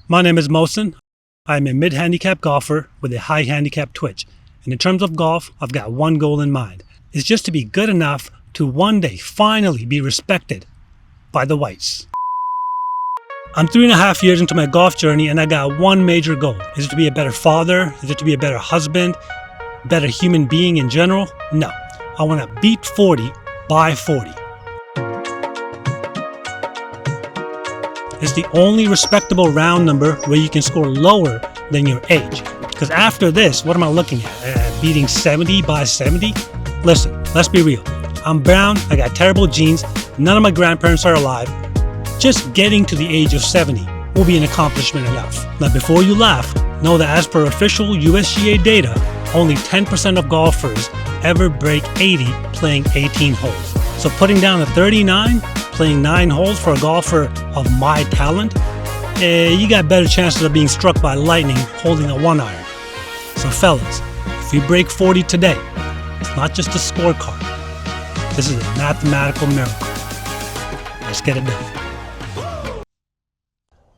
My name is Mosin. I'm a mid-handicap golfer with a high handicap twitch. And in terms of golf, I've got one goal in mind. It's just to be good enough to one day finally be respected by the whites. I'm 3.5 years into my golf journey and I got one major goal. Is it to be a better father? Is it to be a better husband? Better human being in general? No. I want to beat 40 by 40. It's the only respectable round number where you can score lower than your age. Because after this, what am I looking at? Beating 70 by 70? Listen, let's be real. I'm brown, I got terrible genes, none of my grandparents are alive. Just getting to the age of 70 will be an accomplishment enough. Now before you laugh, know that as per official USGA data, only 10% of golfers ever break 80 playing 18 holes. So putting down a 39, playing 9 holes for a golfer of my talent, you got better chances of being struck by lightning holding a 1-iron. So fellas, if we break 40 today, it's not just a scorecard. This is a mathematical miracle. Let's get it done.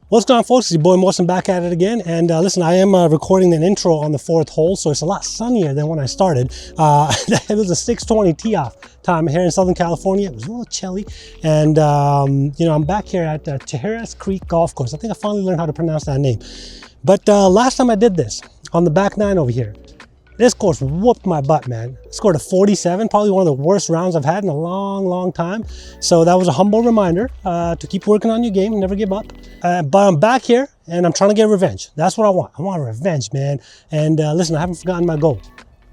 What's going on, folks? It's your boy Mosin back at it again. And listen, I am recording an intro on the 4th hole, so it's a lot sunnier than when I started. It was a 6:20 tee-off time here in Southern California. It was a little chilly. And, I'm back here at Tijeras Creek Golf Course. I think I finally learned how to pronounce that name. But last time I did this, on the back 9 over here, this course whooped my butt, man. I scored a 47, probably one of the worst rounds I've had in a long, long time. So that was a humble reminder to keep working on your game, never give up. But I'm back here and I'm trying to get revenge. That's what I want. I want revenge, man. And listen, I haven't forgotten my goal.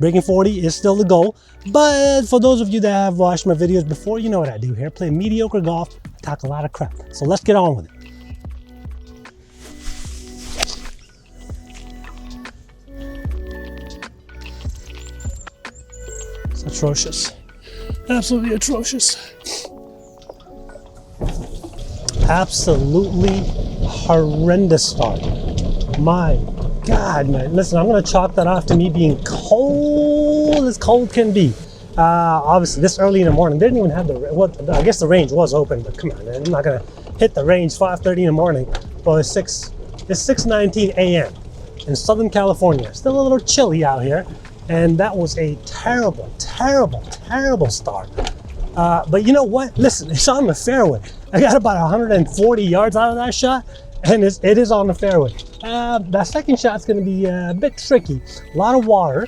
Breaking 40 is still the goal. But for those of you that have watched my videos before, you know what I do here. Play mediocre golf, talk a lot of crap. So let's get on with it. Atrocious. Absolutely atrocious. Absolutely horrendous start. My God, man. Listen, I'm going to chalk that off to me being cold as cold can be. Obviously, this early in the morning, they didn't even have I guess the range was open, but come on, man. I'm not going to hit the range 5:30 in the morning. Well, it's 6:19 a.m. in Southern California. Still a little chilly out here. And that was a terrible, terrible, terrible start. But you know what? Listen, it's on the fairway. I got about 140 yards out of that shot, and it is on the fairway. That second shot's going to be a bit tricky. A lot of water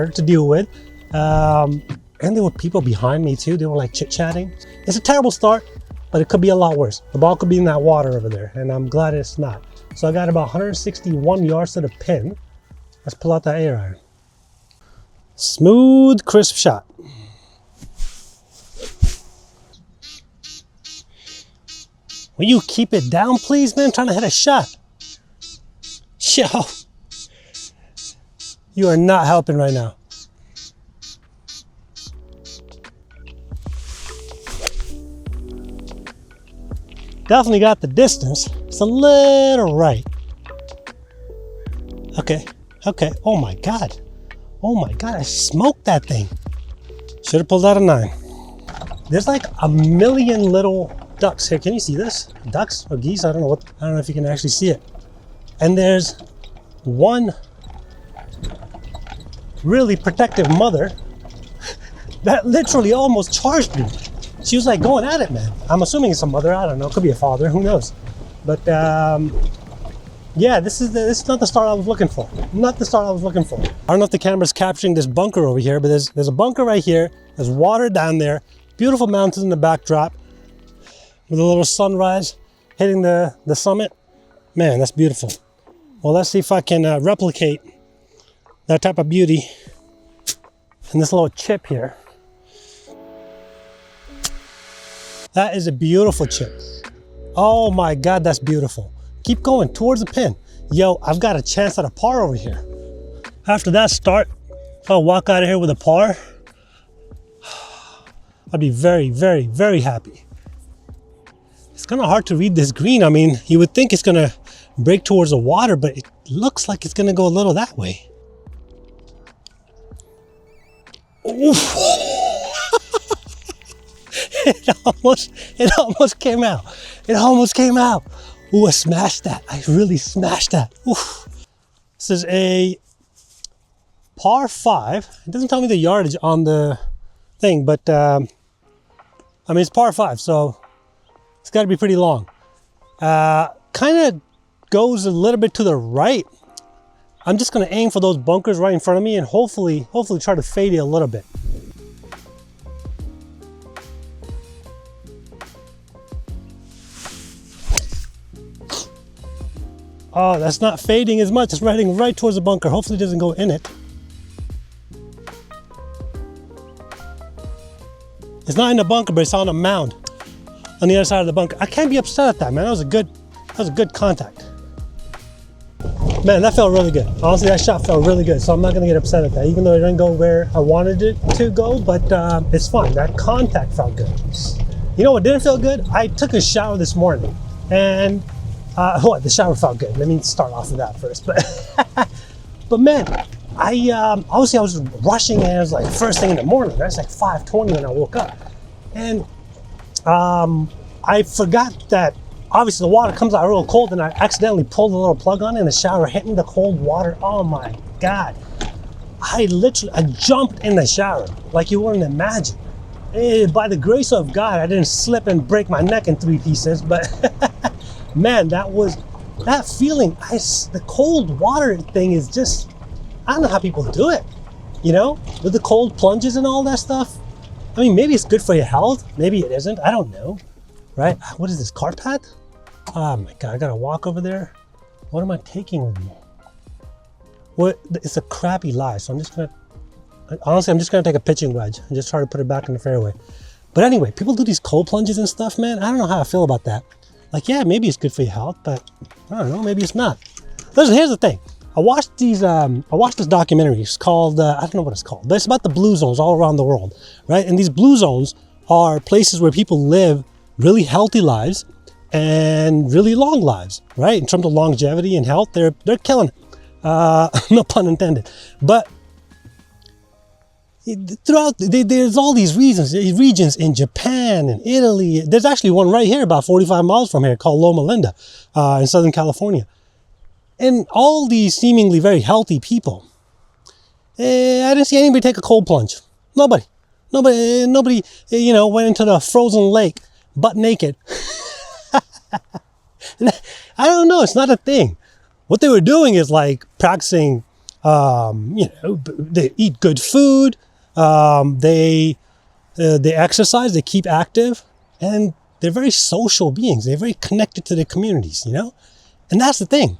to deal with. And there were people behind me too. They were like chit-chatting. It's a terrible start, but it could be a lot worse. The ball could be in that water over there, and I'm glad it's not. So I got about 161 yards to the pin. Let's pull out that air iron. Smooth, crisp shot. Will you keep it down, please, man? I'm trying to hit a shot. Yo, you are not helping right now. Definitely got the distance. It's a little right. Okay. Oh my God. Oh my God, I smoked that thing. Should have pulled out a 9. There's like a million little ducks here. Can you see this? Ducks or geese? I don't know if you can actually see it. And there's one really protective mother that literally almost charged me. She was like going at it, man. I'm assuming it's a mother. I don't know. It could be a father. Who knows? But yeah, this is not the start I was looking for. Not the start I was looking for. I don't know if the camera's capturing this bunker over here, but there's a bunker right here. There's water down there. Beautiful mountains in the backdrop with a little sunrise hitting the summit. Man, that's beautiful. Well, let's see if I can replicate that type of beauty in this little chip here. That is a beautiful chip. Oh my God, that's beautiful. Keep going towards the pin. Yo, I've got a chance at a par over here. After that start, if I walk out of here with a par, I'd be very, very, very happy. It's kind of hard to read this green. I mean, you would think it's going to break towards the water, but it looks like it's going to go a little that way. Oof. It almost came out. It almost came out. Ooh, I smashed that. I really smashed that. Oof. This is a par 5. It doesn't tell me the yardage on the thing, but I mean, it's par 5, so it's got to be pretty long. Kind of goes a little bit to the right. I'm just going to aim for those bunkers right in front of me and hopefully try to fade it a little bit. Oh, that's not fading as much. It's heading right towards the bunker. Hopefully it doesn't go in it. It's not in the bunker, but it's on a mound on the other side of the bunker. I can't be upset at that, man. That was a good contact. Man, that felt really good. Honestly, that shot felt really good, so I'm not gonna get upset at that, even though it didn't go where I wanted it to go, but it's fine. That contact felt good. You know what didn't feel good? I took a shower this morning, and the shower felt good. Let me start off with that first. But man, obviously I was rushing, and it was like first thing in the morning. That's like 5:20 when I woke up, and I forgot that obviously the water comes out real cold, and I accidentally pulled a little plug on it, and the shower hit me, the cold water. Oh my God. I jumped in the shower like you wouldn't imagine. By the grace of God, I didn't slip and break my neck in 3 pieces, but man, that feeling, the cold water thing is just, I don't know how people do it, you know, with the cold plunges and all that stuff. I mean, maybe it's good for your health, maybe it isn't, I don't know, right? What is this, cart path? Oh my God, I gotta walk over there. What am I taking with me? Well, it's a crappy lie, so I'm just gonna take a pitching wedge and just try to put it back in the fairway. But anyway, people do these cold plunges and stuff, man. I don't know how I feel about that. Like, yeah, maybe it's good for your health, but I don't know, maybe it's not. Listen, here's the thing. I watched this documentary. It's called, I don't know what it's called, but it's about the blue zones all around the world, right? And these blue zones are places where people live really healthy lives and really long lives, right? In terms of longevity and health, they're killing it. No pun intended. But there's all these regions in Japan and Italy. There's actually one right here about 45 miles from here called Loma Linda in Southern California. And all these seemingly very healthy people, I didn't see anybody take a cold plunge. Nobody, you know, went into the frozen lake butt naked. I don't know, it's not a thing. What they were doing is like practicing, you know, they eat good food, they exercise, they keep active, and they're very social beings. They're very connected to their communities, you know? And that's the thing.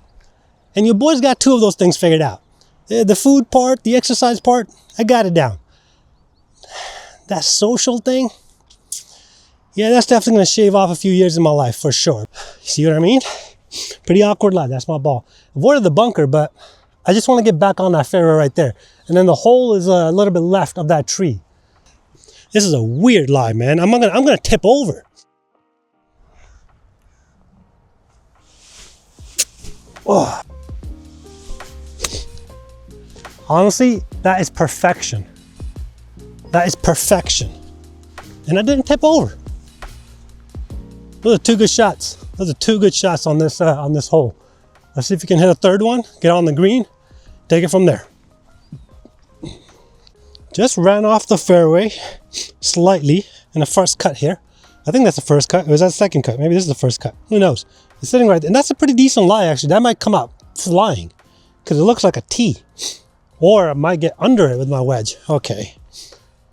And your boy's got 2 of those things figured out. The food part, the exercise part, I got it down. That social thing, yeah, that's definitely going to shave off a few years in my life for sure. See what I mean? Pretty awkward lie. That's my ball. Avoided the bunker, but I just want to get back on that fairway right there. And then the hole is a little bit left of that tree. This is a weird lie, man. I'm gonna tip over. Oh. Honestly, that is perfection. That is perfection. And I didn't tip over. Those are 2 good shots. Those are 2 good shots on this hole. Let's see if you can hit a 3rd one, get on the green, take it from there. Just ran off the fairway slightly in the first cut here. I think that's the first cut. Or was that the second cut? Maybe this is the first cut. Who knows? It's sitting right there. And that's a pretty decent lie, actually. That might come out flying because it looks like a T. Or I might get under it with my wedge. Okay.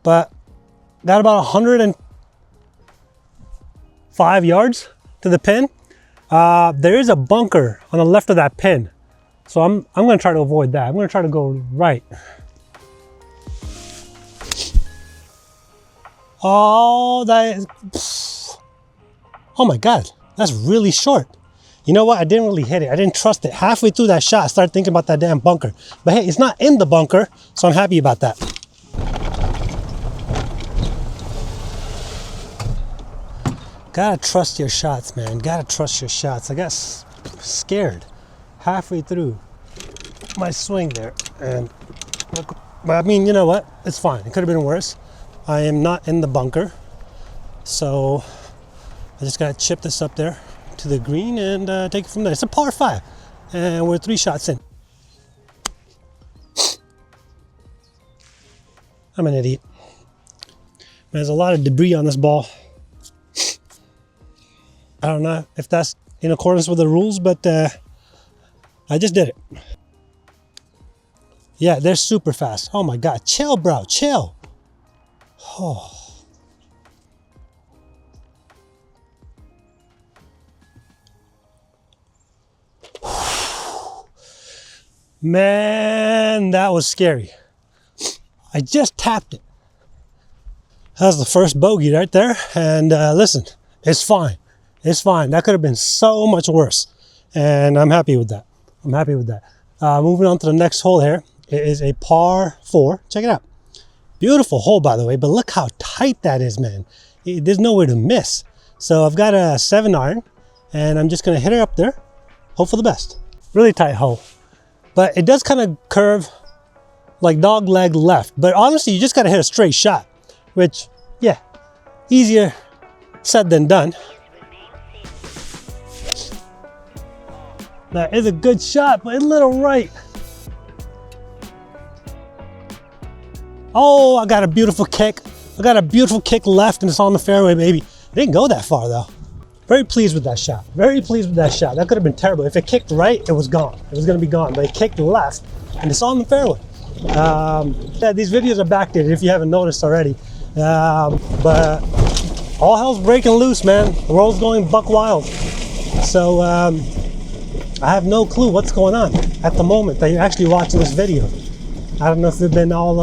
But got about 105 yards to the pin. There is a bunker on the left of that pin. So I'm going to try to avoid that. I'm going to try to go right. Oh, oh my God, that's really short. You know what? I didn't really hit it. I didn't trust it. Halfway through that shot, I started thinking about that damn bunker. But hey, it's not in the bunker, so I'm happy about that. Gotta trust your shots, man. Gotta trust your shots. I got scared halfway through my swing there. But I mean, you know what? It's fine. It could have been worse. I am not in the bunker. So I just gotta chip this up there, to the green and take it from there. It's a par 5, and we're 3 shots in. I'm an idiot. There's a lot of debris on this ball. I don't know if that's in accordance with the rules, but I just did it. Yeah, they're super fast. Oh my God, chill, bro, chill. Oh. Man, that was scary. I just tapped it. That was the first bogey right there. And listen, it's fine. It's fine. That could have been so much worse. And I'm happy with that. I'm happy with that. Moving on to the next hole here. It is a par 4. Check it out. Beautiful hole, by the way. But look how tight that is, man. There's nowhere to miss. So I've got a 7-iron. And I'm just going to hit her up there. Hope for the best. Really tight hole. But it does kind of curve like dog leg left. But honestly, you just got to hit a straight shot. Which, yeah, easier said than done. That is a good shot, but a little right. Oh, I got a beautiful kick. I got a beautiful kick left, and it's on the fairway, baby. It didn't go that far, though. Very pleased with that shot. Very pleased with that shot. That could have been terrible. If it kicked right, it was gone. It was going to be gone. But it kicked left, and it's on the fairway. Yeah, these videos are backdated if you haven't noticed already. But all hell's breaking loose, man. The world's going buck wild. So I have no clue what's going on at the moment that you're actually watching this video. I don't know if they've been all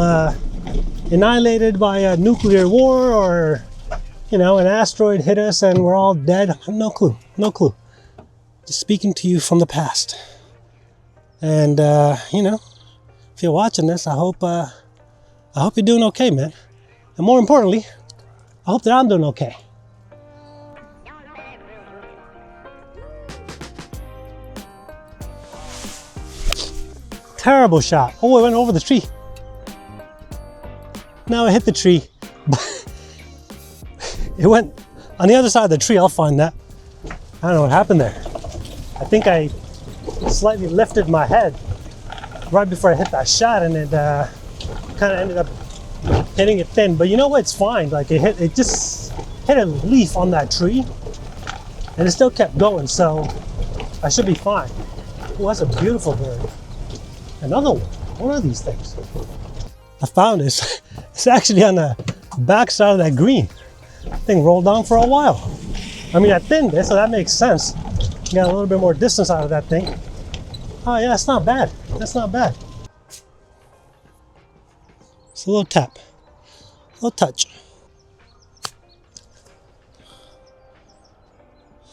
annihilated by a nuclear war, or you know, an asteroid hit us and we're all dead. I have no clue. No clue. Just speaking to you from the past. And you know, if you're watching this, I hope you're doing okay, man. And more importantly, I hope that I'm doing okay. Terrible shot. Oh, it went over the tree. Now I hit the tree. It went on the other side of the tree. I'll find that. I don't know what happened there. I think I slightly lifted my head right before I hit that shot, and it kind of ended up hitting it thin. But you know what? It's fine. Like it just hit a leaf on that tree, and it still kept going. So I should be fine. Oh, that's a beautiful bird. Another one. What are these things? I found this. It's actually on the back side of that green. That thing rolled down for a while. I mean, I thinned it, so that makes sense. Got a little bit more distance out of that thing. Oh yeah, it's not bad. That's not bad. It's a little tap. A little touch.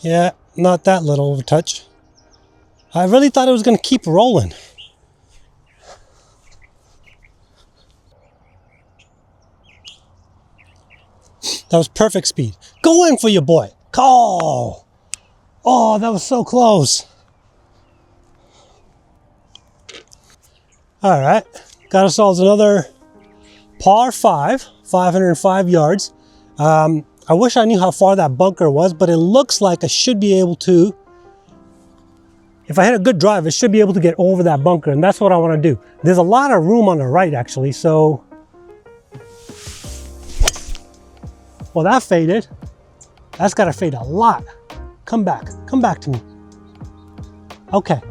Yeah, not that little of a touch. I really thought it was going to keep rolling. That was perfect speed. Go in for your boy. Call. Oh, that was so close. All right. Got ourselves another par 5, 505 yards. I wish I knew how far that bunker was, but it looks like I should be able to, if I hit a good drive, I should be able to get over that bunker, and that's what I want to do. There's a lot of room on the right, actually, so. Well, that faded. That's got to fade a lot. Come back to me. Okay,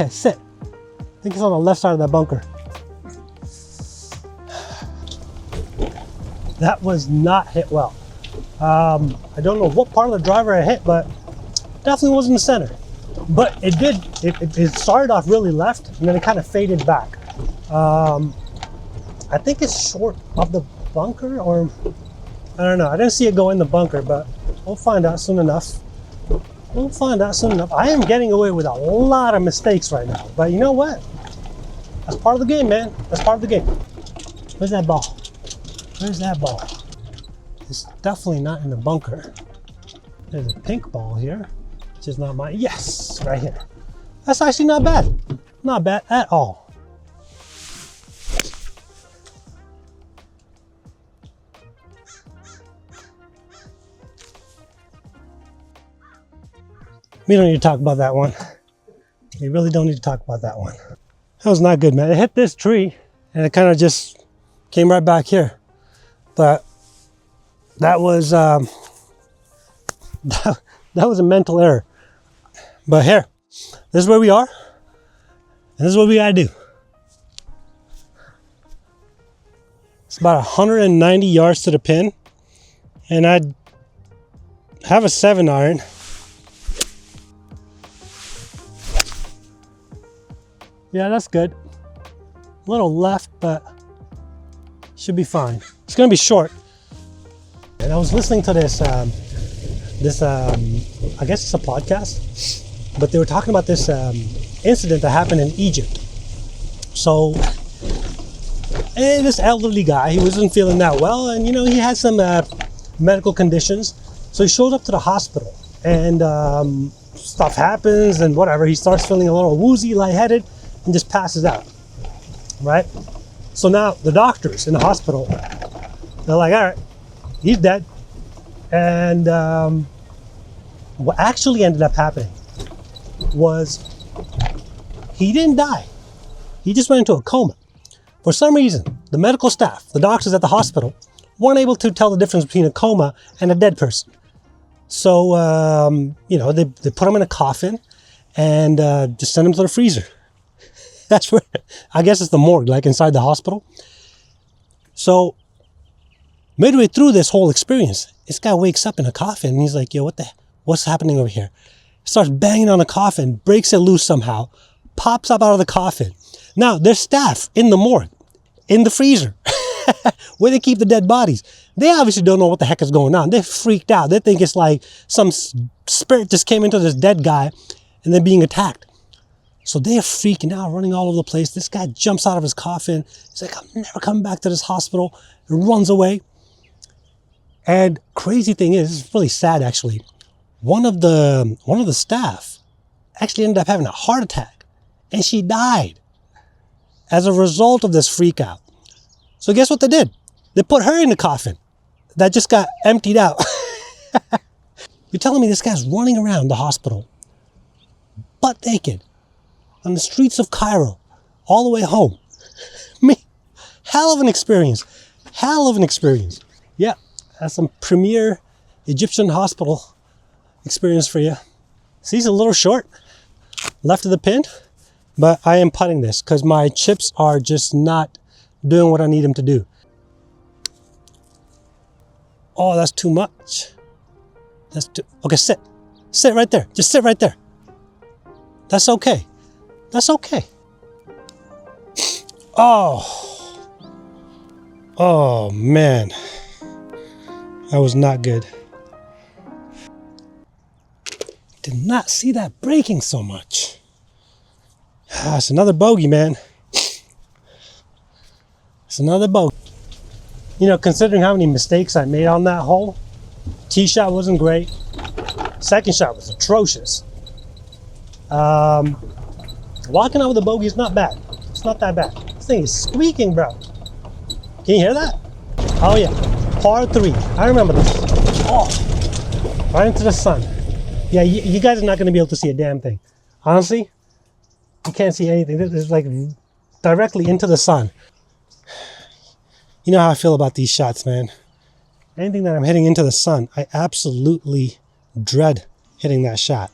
sit. I think it's on the left side of that bunker. That was not hit well. I don't know what part of the driver I hit, but definitely wasn't the center. But it did, it started off really left, and then it kind of faded back. I think it's short of the bunker, or I don't know. I didn't see it go in the bunker, but we'll find out soon enough. We'll find out soon enough. I am getting away with a lot of mistakes right now, but you know what? That's part of the game, man. That's part of the game. Where's that ball? Where's that ball? It's definitely not in the bunker. There's a pink ball here, which is not mine. Yes, right here. That's actually not bad. Not bad at all. We don't need to talk about that one. We really don't need to talk about that one. That was not good, man. It hit this tree and it kind of just came right back here. But that was that was a mental error. But here, this is where we are, and this is what we gotta do. It's about 190 yards to the pin, and I have a 7-iron. Yeah, that's good. A little left, but should be fine. It's gonna be short. And I was listening to this, I guess it's a podcast, but they were talking about this incident that happened in Egypt. So, this elderly guy, he wasn't feeling that well, and you know, he had some medical conditions. So he shows up to the hospital, and stuff happens, and whatever. He starts feeling a little woozy, lightheaded, and just passes out, right? So now the doctors in the hospital, they're like, all right, he's dead. And what actually ended up happening was he didn't die. He just went into a coma. For some reason, the medical staff, the doctors at the hospital, weren't able to tell the difference between a coma and a dead person. So, you know, they put him in a coffin and just sent him to the freezer. That's where, I guess it's the morgue, like inside the hospital. So, midway through this whole experience, this guy wakes up in a coffin and he's like, yo, what's happening over here? Starts banging on the coffin, breaks it loose somehow, pops up out of the coffin. Now, there's staff in the morgue, in the freezer, where they keep the dead bodies. They obviously don't know what the heck is going on. They're freaked out. They think it's like some spirit just came into this dead guy and they're being attacked. So they are freaking out, running all over the place. This guy jumps out of his coffin. He's like, I'm never coming back to this hospital. And runs away. And crazy thing is, it's really sad actually. One of the staff actually ended up having a heart attack, and she died as a result of this freak out. So guess what they did? They put her in the coffin that just got emptied out. You're telling me this guy's running around the hospital, butt naked, on the streets of Cairo, all the way home. Hell of an experience. Hell of an experience. Yeah, that's some premier Egyptian hospital experience for you. See, it's a little short, left of the pin, but I am putting this because my chips are just not doing what I need them to do. Oh, that's too much. That's too, okay, sit. Sit right there. Just sit right there. That's okay. That's okay. Oh man. That was not good. Did not see that breaking so much. It's another bogey, man. It's another bogey. You know, considering how many mistakes I made on that hole, tee shot wasn't great. Second shot was atrocious. Walking out with a bogey is not bad. It's not that bad. This thing is squeaking, bro. Can you hear that? Oh yeah, par 3. I remember this. Oh, right into the sun. Yeah, you guys are not going to be able to see a damn thing. Honestly, you can't see anything. This is like directly into the sun. You know how I feel about these shots, man. Anything that I'm hitting into the sun, I absolutely dread hitting that shot.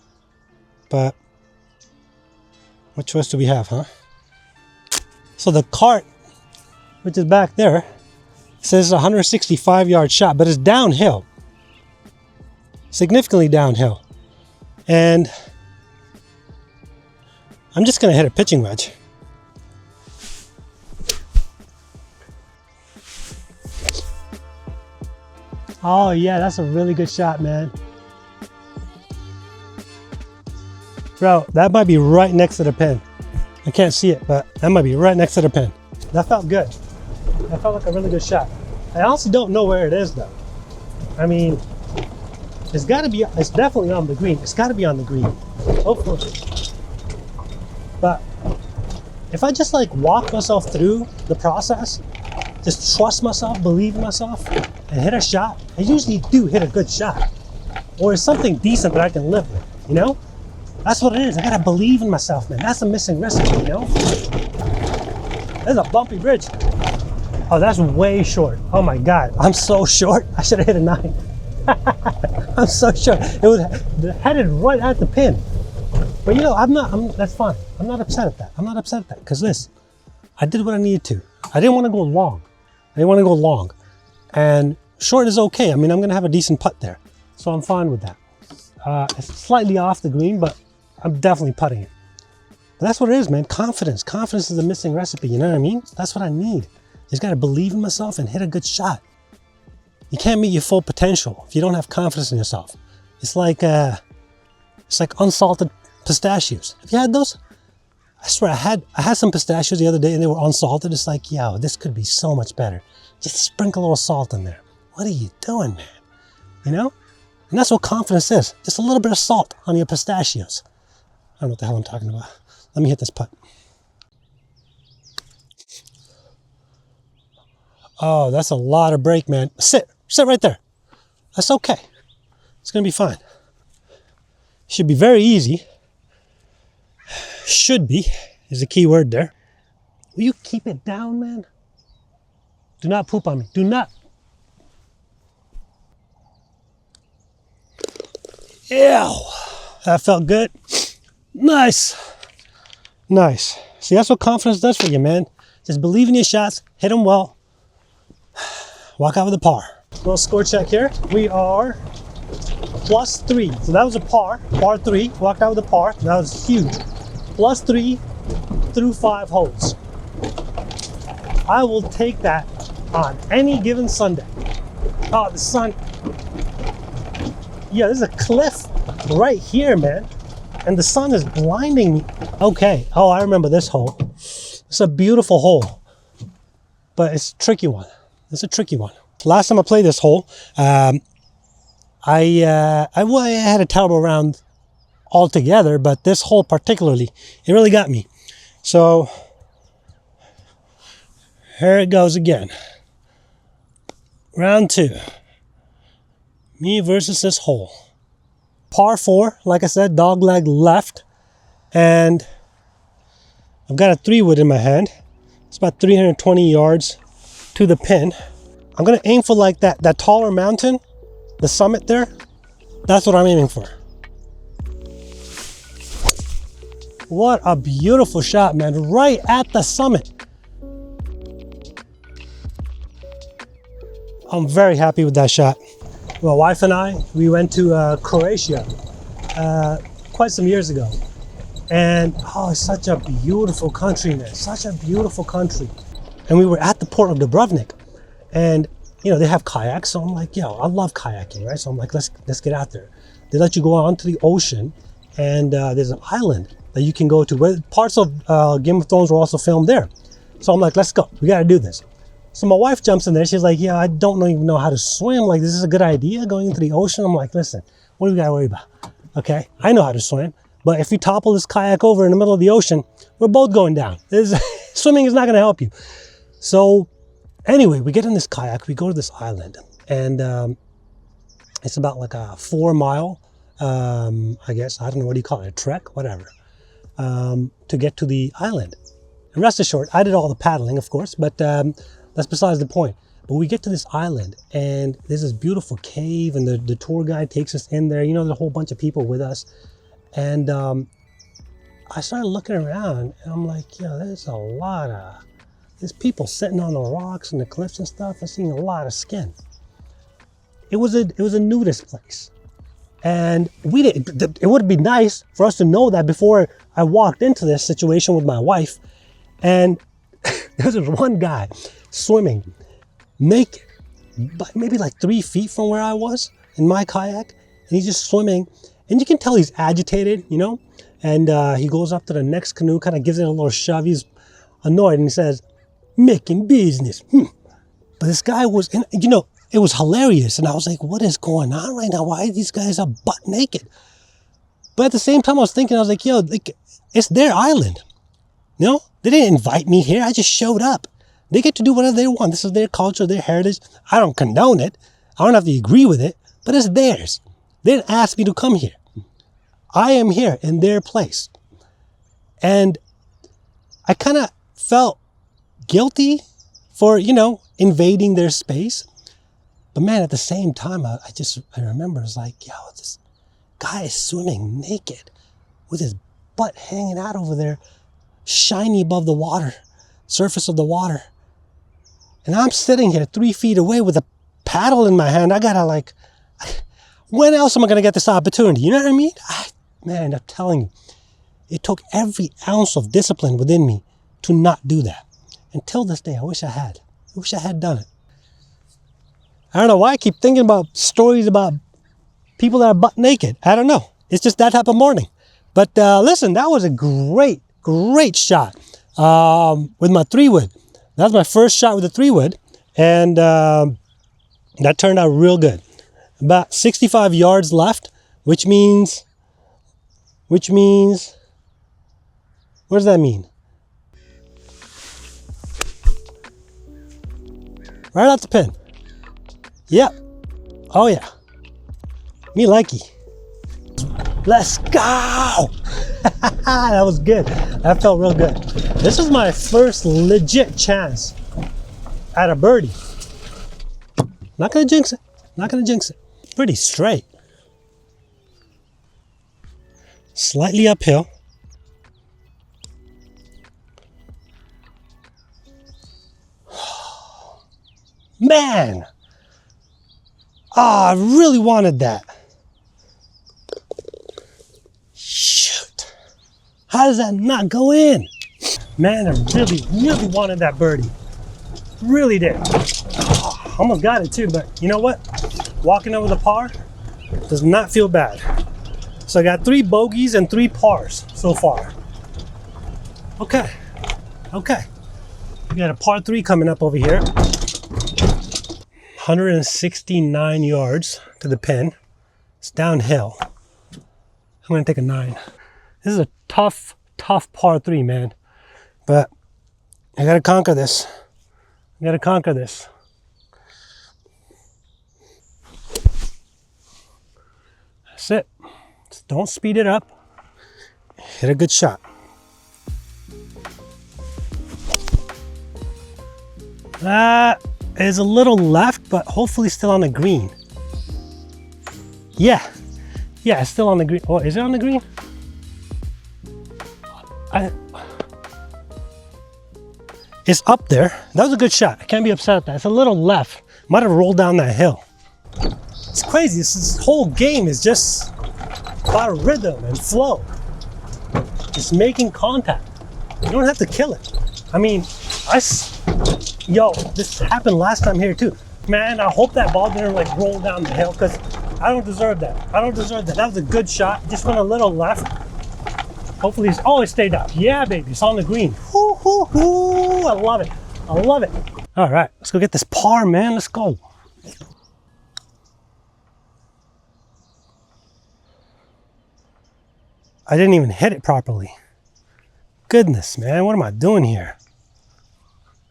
But what choice do we have, huh? So the cart, which is back there, says 165-yard shot, but it's downhill. Significantly downhill. And I'm just going to hit a pitching wedge. Oh yeah, that's a really good shot, man. Bro, that might be right next to the pin. I can't see it, but that might be right next to the pin. That felt good. That felt like a really good shot. I honestly don't know where it is though. I mean, it's definitely on the green. It's gotta be on the green. Hopefully. But if I just like walk myself through the process, just trust myself, believe in myself, and hit a shot, I usually do hit a good shot. Or it's something decent that I can live with, you know? That's what it is. I gotta believe in myself, man. That's the missing recipe, you know? There's a bumpy bridge. Oh, that's way short. Oh my God, I'm so short. I should have hit a 9. I'm so short. It was headed right at the pin. But you know, that's fine. I'm not upset at that. I'm not upset at that because listen, I did what I needed to. I didn't want to go long. And short is okay. I mean, I'm gonna have a decent putt there. So I'm fine with that. It's slightly off the green, but I'm definitely putting it. But that's what it is, man. Confidence. Confidence is the missing recipe, you know what I mean? That's what I need. I just gotta believe in myself and hit a good shot. You can't meet your full potential if you don't have confidence in yourself. It's like unsalted pistachios. Have you had those? I swear, I had some pistachios the other day and they were unsalted. It's like, yo, this could be so much better. Just sprinkle a little salt in there. What are you doing, man? You know? And that's what confidence is. Just a little bit of salt on your pistachios. I don't know what the hell I'm talking about. Let me hit this putt. Oh, that's a lot of break, man. Sit right there. That's okay. It's gonna be fine. Should be very easy. Should be is the key word there. Will you keep it down, man? Do not poop on me. Do not. Ew. That felt good. Nice. Nice. See, that's what confidence does for you, man. Just believe in your shots, hit them well, walk out with a par. Little score check here. We are +3. So that was a par 3. Walked out with a par. That was huge. +3 through 5 holes. I will take that on any given Sunday. Oh, the sun. Yeah, there's a cliff right here, man. And the sun is blinding me. Okay. Oh, I remember this hole. It's a beautiful hole, but it's a tricky one. It's a tricky one. Last time I played this hole, I had a terrible round altogether, but this hole particularly, it really got me. So here it goes again. Round 2. Me versus this hole. Par 4, like I said, dog leg left, and I've got a 3-wood in my hand. It's about 320 yards to the pin. I'm gonna aim for like that taller mountain, the summit there. That's what I'm aiming for. What a beautiful shot, man, right at the summit. I'm very happy with that shot. My wife and I, we went to Croatia quite some years ago. And oh, it's such a beautiful country, man, such a beautiful country. And we were at the port of Dubrovnik. And you know, they have kayaks, so I'm like, yo, I love kayaking, right? So I'm like, let's get out there. They let you go onto the ocean, and there's an island that you can go to. Where parts of Game of Thrones were also filmed there. So I'm like, let's go. We got to do this. So my wife jumps in there. She's like, yeah, I don't even know how to swim. Like, this is a good idea going into the ocean. I'm like, listen, what do we got to worry about? Okay, I know how to swim, but if you topple this kayak over in the middle of the ocean, we're both going down. Swimming is not going to help you. So anyway, we get in this kayak, we go to this island, and it's about like a 4-mile, I guess, I don't know, what do you call it, a trek, whatever, to get to the island. And rest assured, I did all the paddling, of course, but that's besides the point. But we get to this island, and there's this beautiful cave, and the tour guide takes us in there. You know, there's a whole bunch of people with us. And I started looking around, and I'm like, yeah, there's people sitting on the rocks and the cliffs and stuff. I'm seeing a lot of skin. It was a nudist place. And it would be nice for us to know that before I walked into this situation with my wife. And there was one guy swimming naked, maybe like 3 feet from where I was in my kayak. And he's just swimming. And you can tell he's agitated, you know. And he goes up to the next canoe, kind of gives it a little shove. He's annoyed, and he says, making business. But this guy was, you know, it was hilarious. And I was like, what is going on right now? Why are these guys butt naked? But at the same time, I was thinking, I was like, yo, it's their island. You know, they didn't invite me here. I just showed up. They get to do whatever they want. This is their culture, their heritage. I don't condone it. I don't have to agree with it, but it's theirs. They didn't ask me to come here. I am here in their place. And I kind of felt guilty for, you know, invading their space. But man, at the same time, I remember, it's like, yo, this guy is swimming naked with his butt hanging out over there, shiny above the water, surface of the water. And I'm sitting here 3 feet away with a paddle in my hand. I gotta like, when else am I gonna get this opportunity? You know what I mean? Man, I'm telling you, it took every ounce of discipline within me to not do that. Until this day, I wish I had. I wish I had done it. I don't know why I keep thinking about stories about people that are butt naked. I don't know. It's just that type of morning. But listen, that was a great, great shot with my 3-wood. That was my first shot with a 3-wood. And that turned out real good. About 65 yards left, which means, what does that mean? Right off the pin. Yep. Oh yeah. Me likey. Let's go. That was good. That felt real good. This is my first legit chance at a birdie. Not gonna jinx it. Not gonna jinx it. Pretty straight. Slightly uphill. Man! Oh, I really wanted that. Shoot. How does that not go in? Man, I really, really wanted that birdie. Really did. Oh, almost got it too, but you know what? Walking over the par does not feel bad. So I got 3 bogeys and 3 pars so far. Okay. Okay. We got a par 3 coming up over here. 169 yards to the pin. It's downhill. I'm gonna take a 9. This is a tough, tough par 3, man. But I gotta conquer this. I gotta conquer this. That's it. Just don't speed it up. Hit a good shot. Is a little left, but hopefully still on the green. Yeah, it's still on the green. Oh, is it on the green? It's up there. That was a good shot. I can't be upset at that. It's a little left. Might have rolled down that hill. It's crazy. This whole game is just about rhythm and flow. Just making contact. You don't have to kill it. I mean, yo, this happened last time here too. Man, I hope that ball didn't like roll down the hill because I don't deserve that. I don't deserve that. That was a good shot. Just went a little left. Hopefully it's always stayed up. Yeah, baby, it's on the green. Hoo, hoo, hoo. I love it. I love it. All right, let's go get this par, man. Let's go. I didn't even hit it properly. Goodness, man, what am I doing here?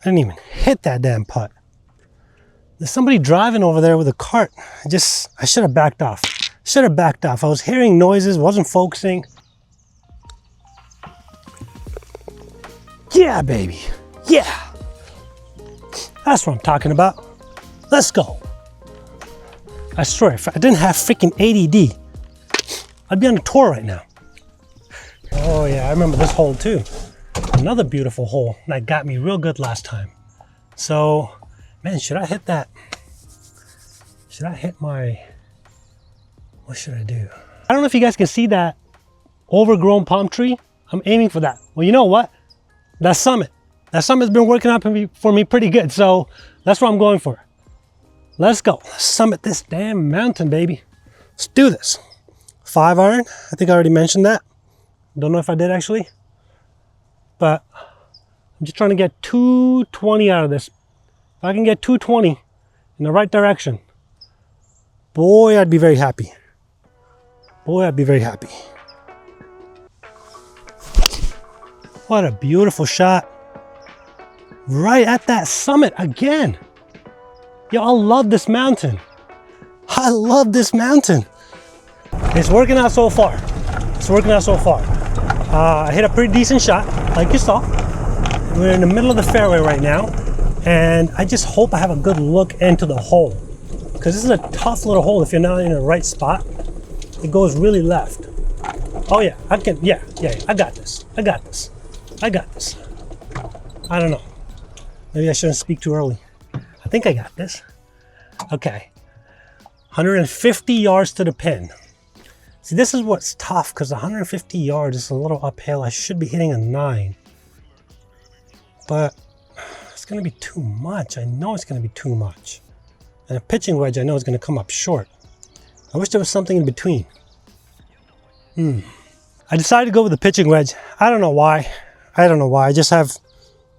I didn't even hit that damn putt. There's somebody driving over there with a cart. I should have backed off. Should have backed off. I was hearing noises, wasn't focusing. Yeah, baby. Yeah. That's what I'm talking about. Let's go. I swear, if I didn't have freaking ADD, I'd be on a tour right now. Oh yeah, I remember this hole too. Another beautiful hole that got me real good last time. So, man, should I hit that? Should I hit my, what should I do? I don't know if you guys can see that overgrown palm tree. I'm aiming for that. Well, you know what? That summit's been working out for me pretty good. So that's what I'm going for. Let's go. Let's summit this damn mountain, baby. Let's do this. 5-iron. I think I already mentioned that. Don't know if I did actually. But I'm just trying to get 220 out of this. If I can get 220 in the right direction, boy, I'd be very happy. Boy, I'd be very happy. What a beautiful shot. Right at that summit again. Yo, I love this mountain. I love this mountain. It's working out so far. It's working out so far. I hit a pretty decent shot, like you saw. We're in the middle of the fairway right now, and I just hope I have a good look into the hole, because this is a tough little hole if you're not in the right spot. It goes really left. Oh yeah, I can, yeah, I got this. I got this. I got this. I don't know. Maybe I shouldn't speak too early. I think I got this. Okay. 150 yards to the pin. See, this is what's tough, because 150 yards is a little uphill. I should be hitting a 9. But it's going to be too much. I know it's going to be too much. And a pitching wedge I know is going to come up short. I wish there was something in between. I decided to go with the pitching wedge. I don't know why. I just have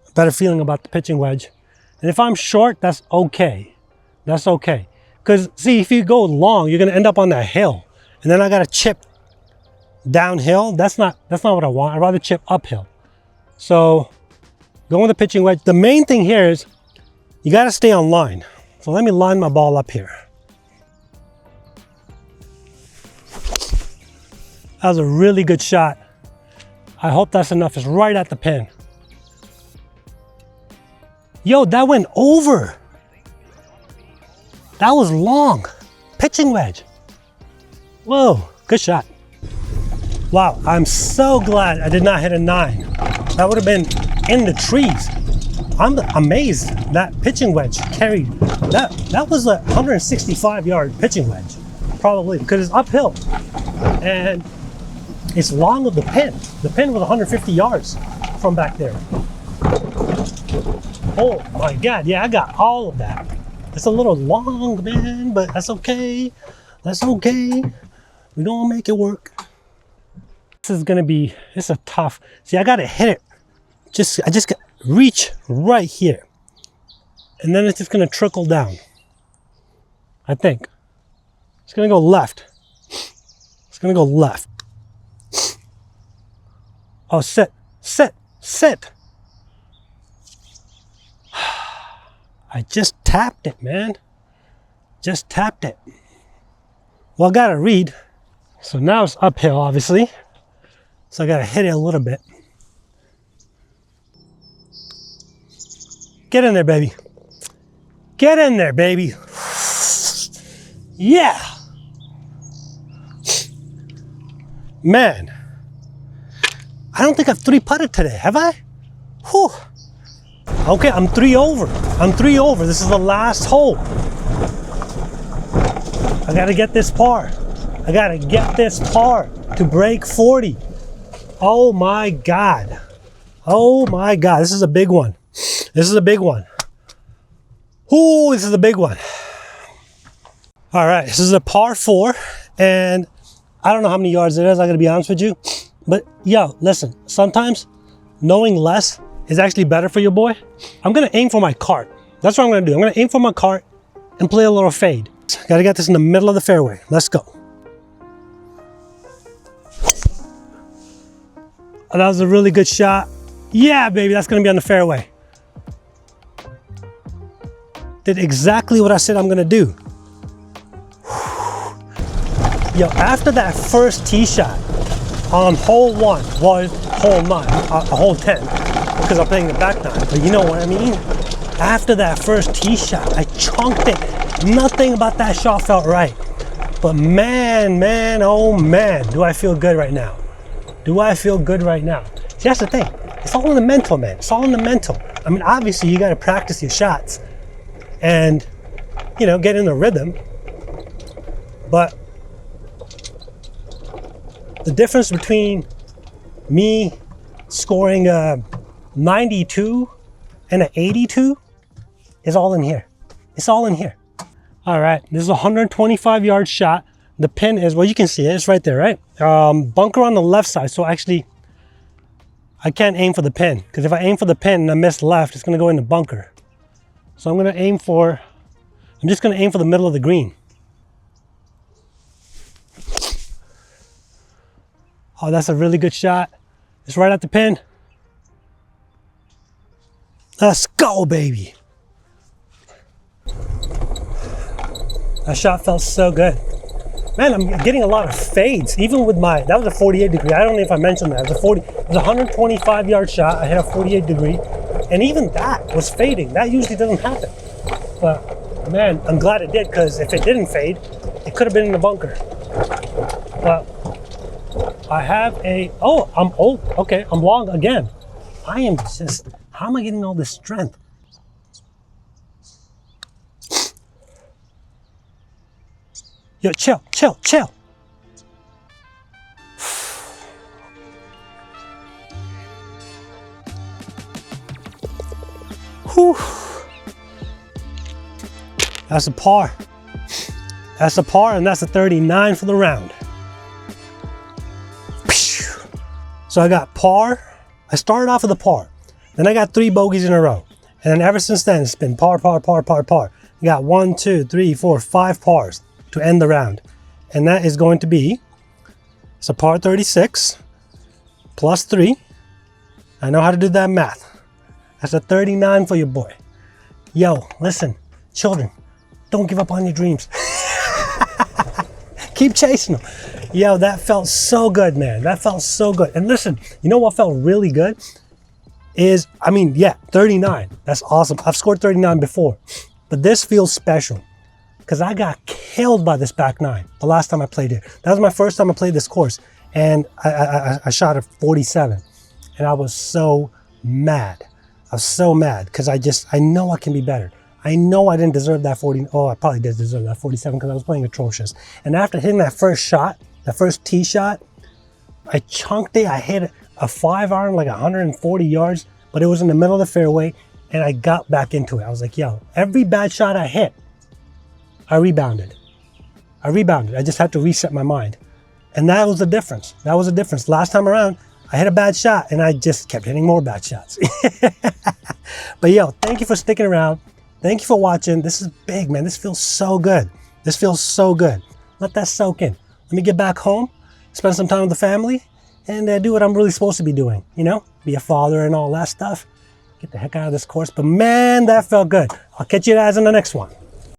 a better feeling about the pitching wedge. And if I'm short, that's okay. That's okay. Because see, if you go long, you're going to end up on that hill. And then I got to chip downhill. That's not what I want. I'd rather chip uphill. So going with the pitching wedge. The main thing here is you got to stay on line. So let me line my ball up here. That was a really good shot. I hope that's enough. It's right at the pin. Yo, that went over. That was long. Pitching wedge. Whoa, good shot. Wow, I'm so glad I did not hit a 9. That would have been in the trees. I'm amazed that pitching wedge carried. That was a 165-yard pitching wedge, probably, because it's uphill. And it's long of the pin. The pin was 150 yards from back there. Oh my God, yeah, I got all of that. It's a little long, man, but that's okay. That's okay. We're gonna make it work. This is gonna be, it's a tough, see, I gotta hit it. I just got reach right here. And then it's just gonna trickle down. I think. It's gonna go left. It's gonna go left. Oh, sit. I just tapped it, man. Just tapped it. Well, I gotta read. So now it's uphill, obviously. So I gotta hit it a little bit. Get in there, baby. Get in there, baby. Yeah. Man. I don't think I've 3-putted today, have I? Whew. Okay, I'm 3 over. I'm 3 over. This is the last hole. I gotta get this par. I gotta get this par to break 40. Oh my God. Oh my God. This is a big one. This is a big one. Ooh, this is a big one. All right, this is a par 4, and I don't know how many yards it is, I gotta be honest with you. But yo, listen, sometimes knowing less is actually better for your boy. I'm gonna aim for my cart. That's what I'm gonna do. I'm gonna aim for my cart and play a little fade. Gotta get this in the middle of the fairway. Let's go. Oh, that was a really good shot. Yeah, baby, that's gonna be on the fairway. Did exactly what I said I'm gonna do. Yo, after that first tee shot on hole 1, well, hole 9, hole 10, because I'm playing the back 9, but you know what I mean? After that first tee shot, I chunked it. Nothing about that shot felt right. But man, oh man, do I feel good right now. Do I feel good right now? See, that's the thing. It's all in the mental, man. It's all in the mental. I mean, obviously, you got to practice your shots and, you know, get in the rhythm. But the difference between me scoring a 92 and an 82 is all in here. It's all in here. All right, this is a 125-yard shot. The pin is, well, you can see it. It's right there, right? Bunker on the left side. So actually, I can't aim for the pin, because if I aim for the pin and I miss left, it's going to go in the bunker. So I'm just going to aim for the middle of the green. Oh, that's a really good shot. It's right at the pin. Let's go, baby. That shot felt so good. Man, I'm getting a lot of fades, even with my, that was a 48 degree. I don't know if I mentioned that. It was a 125 yard shot. I hit a 48 degree. And even that was fading. That usually doesn't happen. But man, I'm glad it did, because if it didn't fade, it could have been in the bunker. But I have I'm old. Okay, I'm long again. I am just, how am I getting all this strength? Yo, chill. Whew. That's a par. That's a par, and that's a 39 for the round. So I got par. I started off with a par. Then I got 3 bogeys in a row. And then ever since then, it's been par. I got 1, 2, 3, 4, 5 pars to end the round. And that is going to be, it's a par 36 plus 3. I know how to do that math. That's a 39 for your boy. Yo, listen, children, don't give up on your dreams. Keep chasing them. Yo, that felt so good, man. That felt so good. And listen, you know what felt really good? Is, 39. That's awesome. I've scored 39 before. But this feels special, because I got killed by this back 9 the last time I played it. That was my first time I played this course. And I shot a 47. And I was so mad. I was so mad, because I know I can be better. I know I didn't deserve that 40. Oh, I probably did deserve that 47, because I was playing atrocious. And after hitting that first shot, that first tee shot, I chunked it. I hit a 5-iron like 140 yards, but it was in the middle of the fairway, and I got back into it. I was like, yo, every bad shot I hit, I rebounded. I just had to reset my mind. And that was the difference. Last time around, I hit a bad shot, and I just kept hitting more bad shots. But yo, thank you for sticking around. Thank you for watching. This is big, man. This feels so good. Let that soak in. Let me get back home, spend some time with the family, and do what I'm really supposed to be doing. You know, be a father and all that stuff. Get the heck out of this course. But man, that felt good. I'll catch you guys in the next one.